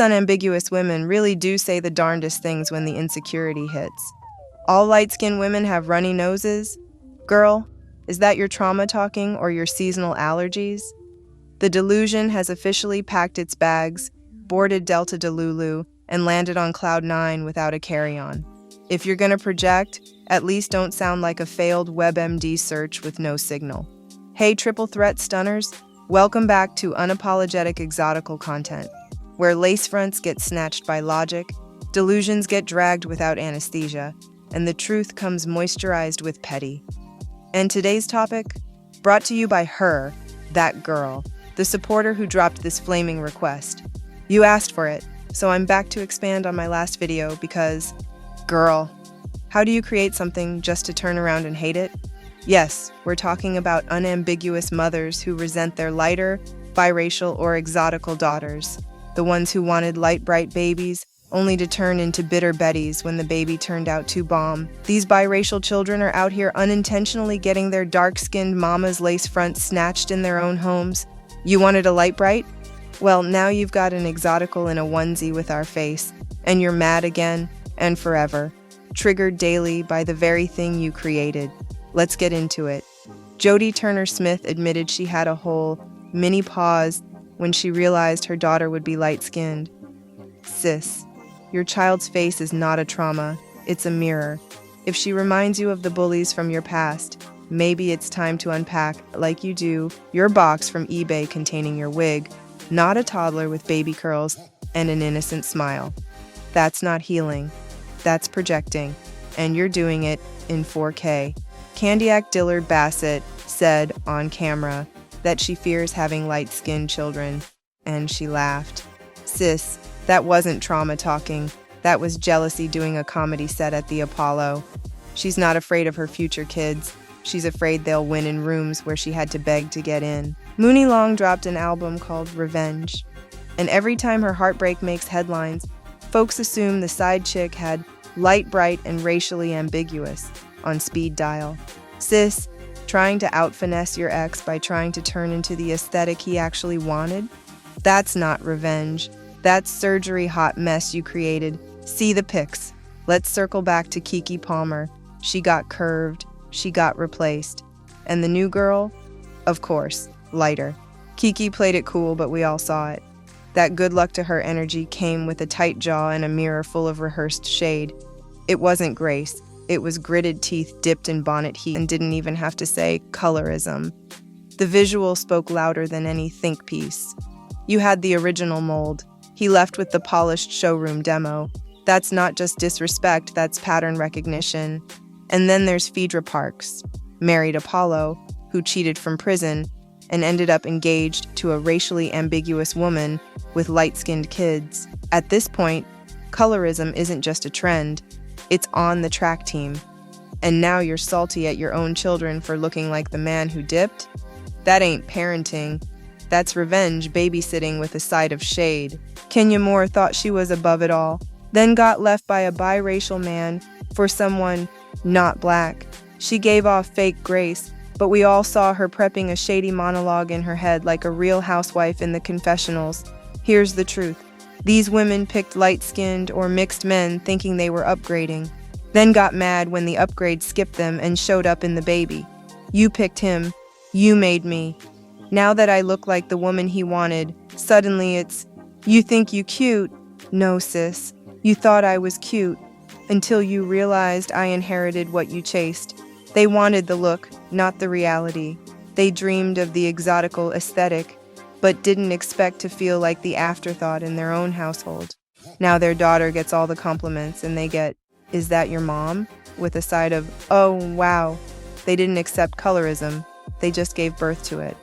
Unambiguous women really do say the darndest things when the insecurity hits. All light-skinned women have runny noses? Girl, is that your trauma talking or your seasonal allergies? The delusion has officially packed its bags, boarded Delta Delulu, and landed on Cloud 9 without a carry-on. If you're gonna project, at least don't sound like a failed WebMD search with no signal. Hey triple threat stunners, welcome back to Unapologetic Exotical Content, where lace fronts get snatched by logic, delusions get dragged without anesthesia, and the truth comes moisturized with petty. And today's topic? Brought to you by her, that girl, the supporter who dropped this flaming request. You asked for it, so I'm back to expand on my last video because, girl, how do you create something just to turn around and hate it? Yes, we're talking about unambiguous mothers who resent their lighter, biracial, or exotical daughters. The ones who wanted light, bright babies, only to turn into bitter Bettys when the baby turned out too bomb. These biracial children are out here unintentionally getting their dark-skinned mama's lace front snatched in their own homes. You wanted a light bright? Well, now you've got an exotical in a onesie with our face, and you're mad again, and forever. Triggered daily by the very thing you created. Let's get into it. Jodie Turner-Smith admitted she had a whole mini pause when she realized her daughter would be light-skinned. Sis, your child's face is not a trauma, it's a mirror. If she reminds you of the bullies from your past, maybe it's time to unpack, like you do, your box from eBay containing your wig, not a toddler with baby curls and an innocent smile. That's not healing, that's projecting, and you're doing it in 4K. Candiac Dillard Bassett said on camera that she fears having light-skinned children, and she laughed. Sis, that wasn't trauma talking, that was jealousy doing a comedy set at the Apollo. She's not afraid of her future kids, she's afraid they'll win in rooms where she had to beg to get in. Mooney Long dropped an album called Revenge, and every time her heartbreak makes headlines, folks assume the side chick had light, bright, and racially ambiguous on speed dial. Sis, trying to out-finesse your ex by trying to turn into the aesthetic he actually wanted? That's not revenge. That's surgery hot mess you created. See the pics. Let's circle back to Keke Palmer. She got curved. She got replaced. And the new girl? Of course, lighter. Keke played it cool, but we all saw it. That good luck to her energy came with a tight jaw and a mirror full of rehearsed shade. It wasn't grace. It was gritted teeth dipped in bonnet heat and didn't even have to say colorism. The visual spoke louder than any think piece. You had the original mold. He left with the polished showroom demo. That's not just disrespect, that's pattern recognition. And then there's Phaedra Parks, married Apollo, who cheated from prison and ended up engaged to a racially ambiguous woman with light-skinned kids. At this point, colorism isn't just a trend, it's on the track team. And now you're salty at your own children for looking like the man who dipped? That ain't parenting. That's revenge babysitting with a side of shade. Kenya Moore thought she was above it all, then got left by a biracial man for someone not black. She gave off fake grace, but we all saw her prepping a shady monologue in her head like a real housewife in the confessionals. Here's the truth. These women picked light-skinned or mixed men thinking they were upgrading, then got mad when the upgrade skipped them and showed up in the baby. You picked him. You made me. Now that I look like the woman he wanted, suddenly it's, you think you cute? No, sis. You thought I was cute until you realized I inherited what you chased. They wanted the look, not the reality. They dreamed of the exotical aesthetic, but didn't expect to feel like the afterthought in their own household. Now their daughter gets all the compliments and they get, "Is that your mom?" with a side of, "Oh, wow." They didn't accept colorism, they just gave birth to it.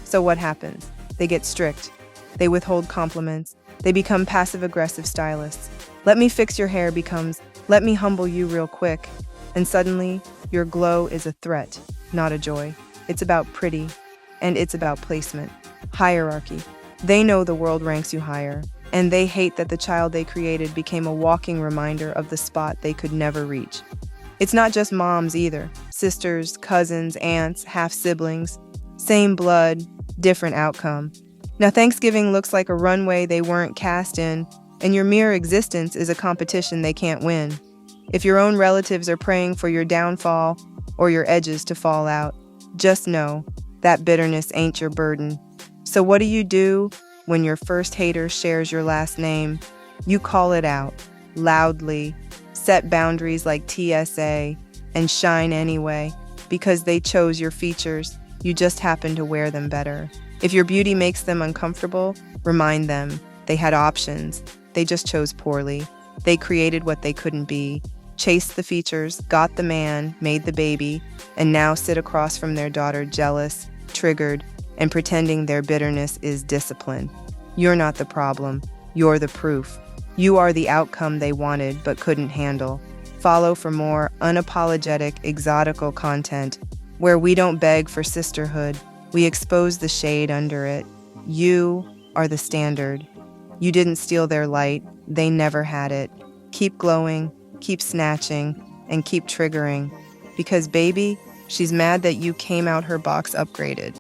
So what happens? They get strict. They withhold compliments. They become passive-aggressive stylists. "Let me fix your hair" becomes, "Let me humble you real quick." And suddenly, your glow is a threat, not a joy. It's about pretty, and it's about placement. Hierarchy. They know the world ranks you higher, and they hate that the child they created became a walking reminder of the spot they could never reach. It's not just moms either. Sisters, cousins, aunts, half-siblings. Same blood, different outcome. Now, Thanksgiving looks like a runway they weren't cast in, and your mere existence is a competition they can't win. If your own relatives are praying for your downfall or your edges to fall out, just know that bitterness ain't your burden. So what do when your first hater shares your last name? You call it out, loudly, set boundaries like TSA, and shine anyway, because they chose your features, you just happen to wear them better. If your beauty makes them uncomfortable, remind them they had options, they just chose poorly. They created what they couldn't be, chased the features, got the man, made the baby, and now sit across from their daughter jealous, triggered, and pretending their bitterness is discipline. You're not the problem, you're the proof. You are the outcome they wanted but couldn't handle. Follow for more unapologetic exotical content, where we don't beg for sisterhood, we expose the shade under it. You are the standard. You didn't steal their light, they never had it. Keep glowing, keep snatching, and keep triggering. Because baby, she's mad that you came out her box upgraded.